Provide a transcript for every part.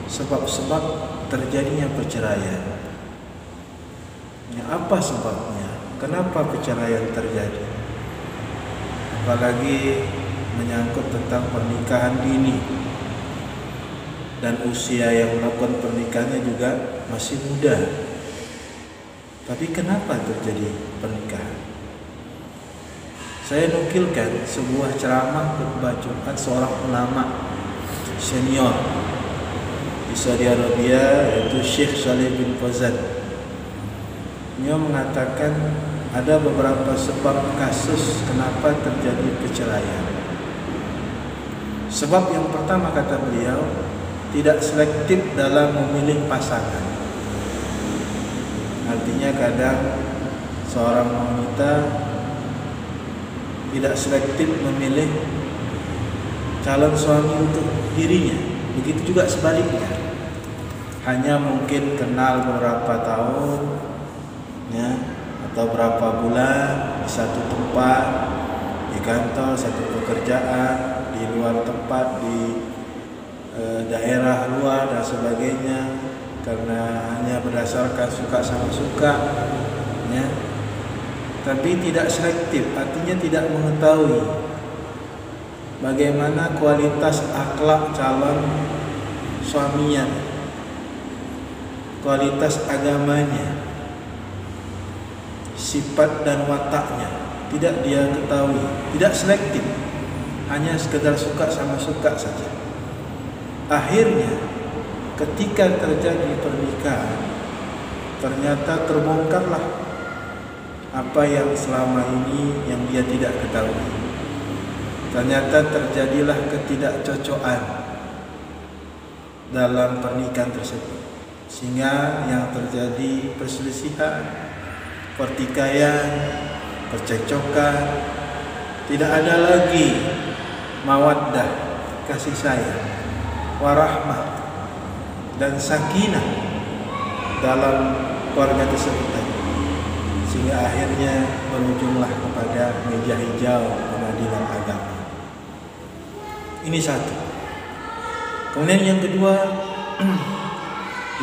sebab-sebab terjadinya perceraian. Ya, apa sebabnya? Kenapa perceraian terjadi? Apalagi menyangkut tentang pernikahan dini, dan usia yang melakukan pernikahannya juga masih muda. Tapi kenapa terjadi pernikahan? Saya nukilkan sebuah ceramah khutbah Jumat seorang ulama senior di Saudi Arabia, yaitu Syekh Shalih bin Fauzan. Dia mengatakan ada beberapa sebab kasus kenapa terjadi perceraian. Sebab yang pertama, kata beliau, tidak selektif dalam memilih pasangan. Artinya kadang seorang wanita tidak selektif memilih calon suami untuk dirinya. Begitu juga sebaliknya. Hanya mungkin kenal beberapa tahun, ya, atau berapa bulan di satu tempat, di kantor, satu pekerjaan, di luar tempat, di daerah luar dan sebagainya, karena hanya berdasarkan suka sama suka, ya. Tapi tidak selektif, artinya tidak mengetahui bagaimana kualitas akhlak calon suaminya, kualitas agamanya, sifat dan wataknya, tidak dia ketahui, tidak selektif, hanya sekedar suka sama suka saja. Akhirnya ketika terjadi pernikahan, ternyata terbongkarlah apa yang selama ini yang dia tidak ketahui. Ternyata terjadilah ketidakcocokan dalam pernikahan tersebut, sehingga yang terjadi perselisihan, pertikaian, percekcokan. Tidak ada lagi mawaddah, kasih sayang, warahmah dan sakinah dalam keluarga tersebut, sehingga akhirnya berujunglah kepada meja hijau pengadilan agama. Ini satu. Kemudian yang kedua,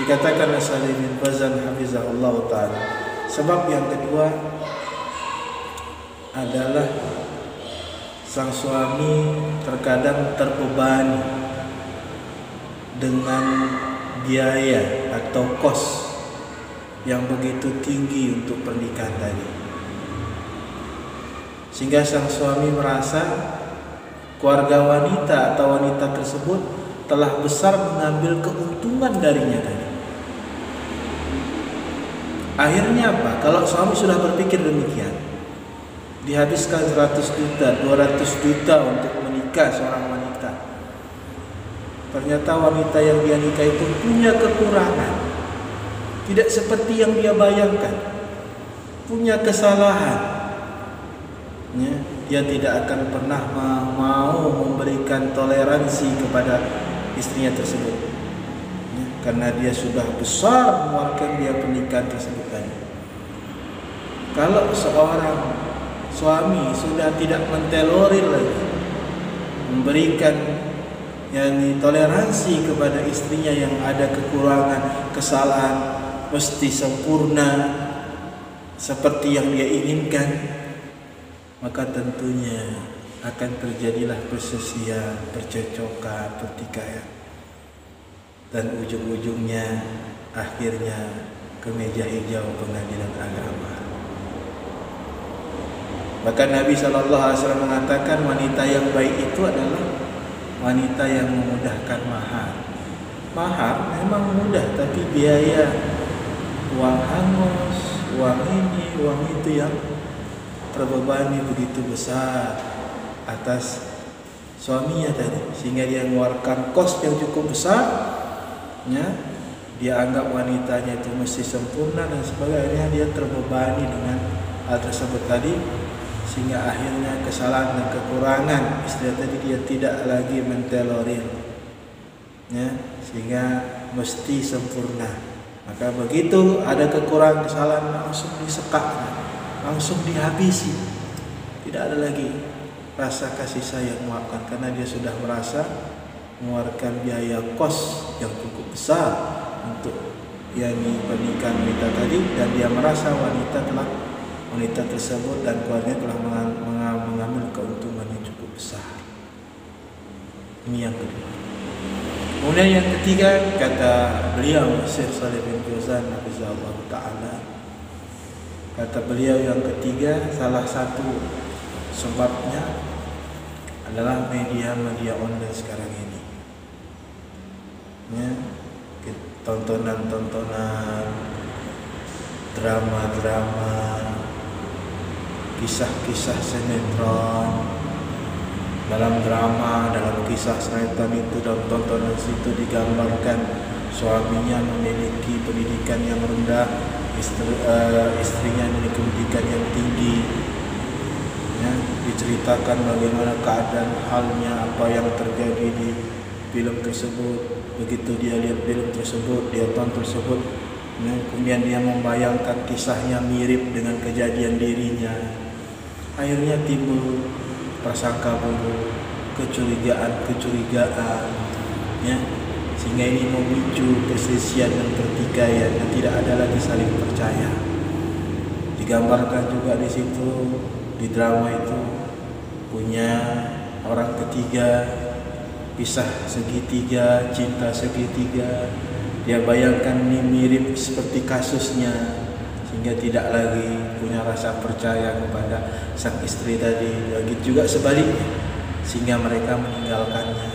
dikatakan oleh Shalih bin Fauzan hafizahullah ta'ala, sebab yang kedua adalah sang suami terkadang terbebani dengan biaya atau kos yang begitu tinggi untuk pernikahan tadi, sehingga sang suami merasa keluarga wanita atau wanita tersebut telah besar mengambil keuntungan darinya tadi. Akhirnya apa? Kalau suami sudah berpikir demikian, dihabiskan 100 juta, 200 juta untuk menikah seorang wanita, ternyata wanita yang dia nikah itu punya kekurangan, tidak seperti yang dia bayangkan, punya kesalahan, ya, dia tidak akan pernah mau memberikan toleransi kepada istrinya tersebut, ya, karena dia sudah besar mengeluarkan dia pernikahan tersebut tadi. Kalau seorang suami sudah tidak mentolerir lagi, memberikan toleransi kepada istrinya yang ada kekurangan, kesalahan, mesti sempurna seperti yang dia inginkan, maka tentunya akan terjadilah perselisihan, percecokan, pertikaian, dan ujung-ujungnya akhirnya ke meja hijau pengadilan agama. Bahkan Nabi SAW mengatakan wanita yang baik itu adalah wanita yang memudahkan mahar. Mahar memang mudah, tapi biaya uang hangus, uang ini, uang itu yang terbebani begitu besar atas suaminya tadi, sehingga dia mengeluarkan kos yang cukup besar, ya. Dia anggap wanitanya itu mesti sempurna dan sebagainya, dia terbebani dengan hal tersebut tadi, sehingga akhirnya kesalahan dan kekurangan istri tadi dia tidak lagi mentolerir, ya, sehingga mesti sempurna. Maka begitu ada kekurangan, kesalahan, langsung disekak, langsung dihabisi, tidak ada lagi rasa kasih sayang mengeluarkan, karena dia sudah merasa mengeluarkan biaya kos yang cukup besar untuk pernikahan wanita tadi, dan dia merasa wanita tersebut dan keluarga telah mengambil keuntungan yang cukup besar. Ini yang kedua. Kemudian yang ketiga, kata beliau Syekh Shalih bin Fauzan hafizahullah taala, kata beliau yang ketiga, salah satu sebabnya adalah media online sekarang ini. Ya, tontonan, drama, kisah-kisah sinetron. Dalam drama, dalam kisah sinetron itu, dalam tontonan situ digambarkan suaminya memiliki pendidikan yang rendah, istrinya memiliki pendidikan yang tinggi. Ya, diceritakan bagaimana keadaan halnya, apa yang terjadi di film tersebut. Begitu dia lihat film tersebut, dia tonton tersebut, kemudian dia membayangkan kisahnya mirip dengan kejadian dirinya. Akhirnya timbul prasangka buruk, kecurigaan, ya, sehingga ini memicu perselisihan dan pertikaian dan tidak ada lagi saling percaya. Digambarkan juga di situ, di drama itu, punya orang ketiga, pisah segitiga, cinta segitiga. Dia bayangkan ini mirip seperti kasusnya, sehingga tidak lagi punya rasa percaya kepada sang istri tadi. Begitu juga sebaliknya, sehingga mereka meninggalkannya.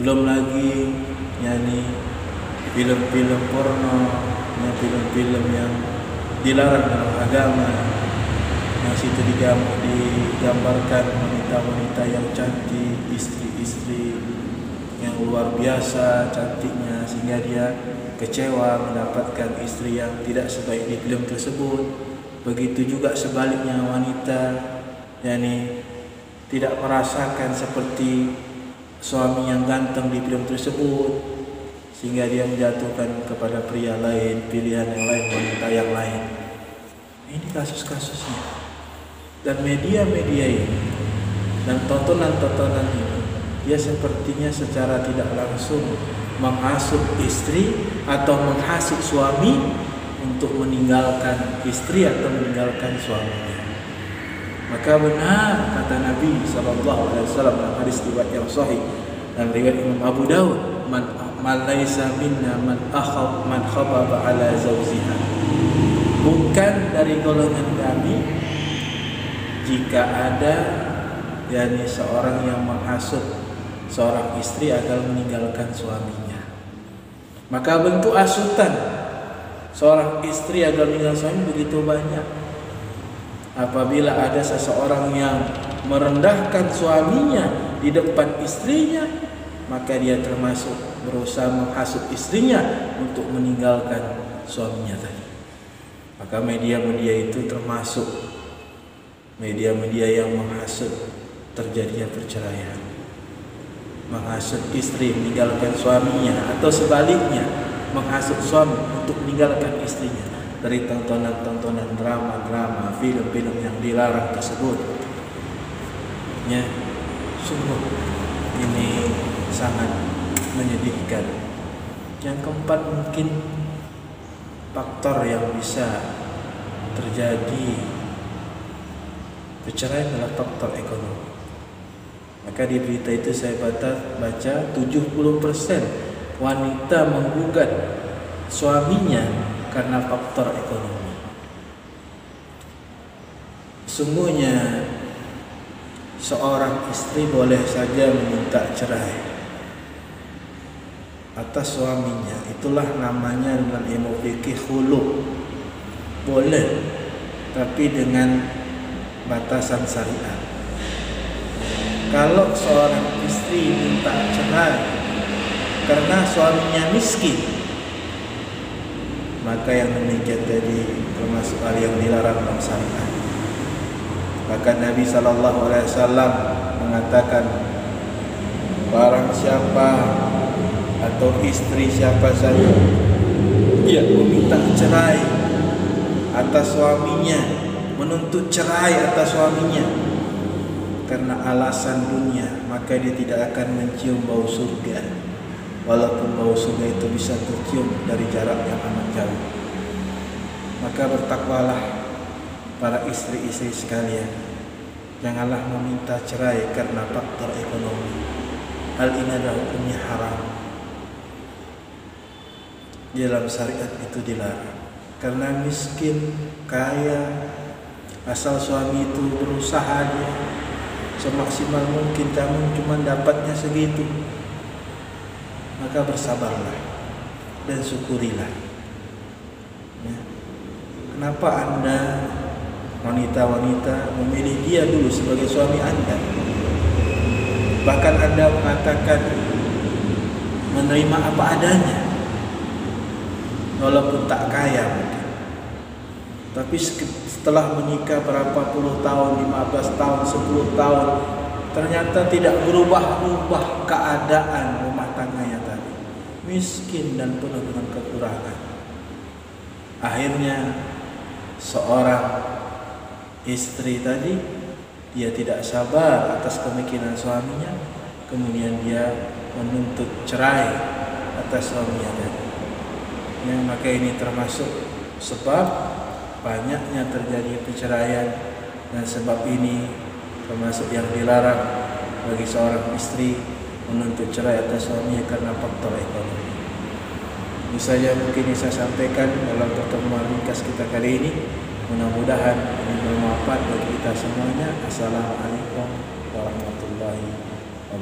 Belum lagi film-film porno, film-film yang dilarang dalam agama. Yang situ digambarkan wanita-wanita yang cantik, istri-istri yang luar biasa cantiknya, sehingga dia kecewa mendapatkan istri yang tidak sebaik di film tersebut. Begitu juga sebaliknya, wanita tidak merasakan seperti suami yang ganteng di film tersebut, sehingga dia menjatuhkan kepada pria lain, pilihan yang lain, wanita yang lain. Ini kasus-kasusnya. Dan media-media ini dan tontonan-tontonan ini, dia sepertinya secara tidak langsung menghasut istri atau menghasut suami untuk meninggalkan istri atau meninggalkan suaminya. Maka benar kata Nabi SAW dalam hadis riwayat yang sahih dan riwayat Imam Abu Dawud, man laisa minna man khababa ala zawjiha. Bukan dari golongan kami jika ada seorang yang menghasut seorang istri agar meninggalkan suaminya. Maka bentuk hasutan seorang istri agar meninggalkan suami begitu banyak. Apabila ada seseorang yang merendahkan suaminya di depan istrinya, maka dia termasuk berusaha menghasut istrinya untuk meninggalkan suaminya tadi. Maka media-media itu termasuk media-media yang menghasut terjadinya perceraian, menghasut istri meninggalkan suaminya, atau sebaliknya menghasut suami untuk meninggalkan istrinya dari tontonan-tontonan drama, film-film yang dilarang tersebut. Ya, sungguh ini sangat menyedihkan. Yang keempat, mungkin faktor yang bisa terjadi perceraian adalah faktor ekonomi. Maka di berita itu saya baca 70% wanita menggugat suaminya karena faktor ekonomi. Sungguhnya seorang istri boleh saja meminta cerai atas suaminya. Itulah namanya dalam ilmu fikih khulu. Boleh, tapi dengan batasan syariat. Kalau seorang istri minta cerai karena suaminya miskin, maka yang demikian tadi termasuk hal yang dilarang dalam syariat. Bahkan Nabi SAW mengatakan, barang siapa atau istri siapa saja yang meminta cerai atas suaminya, menuntut cerai atas suaminya karena alasan dunia, maka dia tidak akan mencium bau surga. walaupun bau sungai itu bisa tercium dari jarak yang amat jauh. Maka bertakwalah para istri-istri sekalian, janganlah meminta cerai karena faktor ekonomi. Hal ini adalah hukumnya haram. Di dalam syariat itu dilarang. Karena miskin, kaya, asal suami itu berusaha dia semaksimal mungkin, namun cuma dapatnya segitu, maka bersabarlah dan syukurilah. Ya. Kenapa Anda wanita-wanita memilih dia dulu sebagai suami Anda? Bahkan Anda mengatakan menerima apa adanya, walaupun tak kaya mungkin. Tapi setelah menikah berapa puluh tahun, 15 tahun, 10 tahun, ternyata tidak berubah-ubah keadaan rumah tangganya tadi. Miskin dan penuh dengan kekurangan. Akhirnya seorang istri tadi, dia tidak sabar atas pemikiran suaminya, kemudian dia menuntut cerai atas suaminya tadi. Ya, maka ini termasuk sebab banyaknya terjadi perceraian, dan sebab ini termasuk yang dilarang bagi seorang istri menuntut cerai atas suaminya karena faktor ekonomi. Ini saja mungkin yang saya sampaikan dalam pertemuan ringkas kita kali ini. Mudah-mudahan ini bermanfaat bagi kita semuanya. Assalamualaikum warahmatullahi wabarakatuh.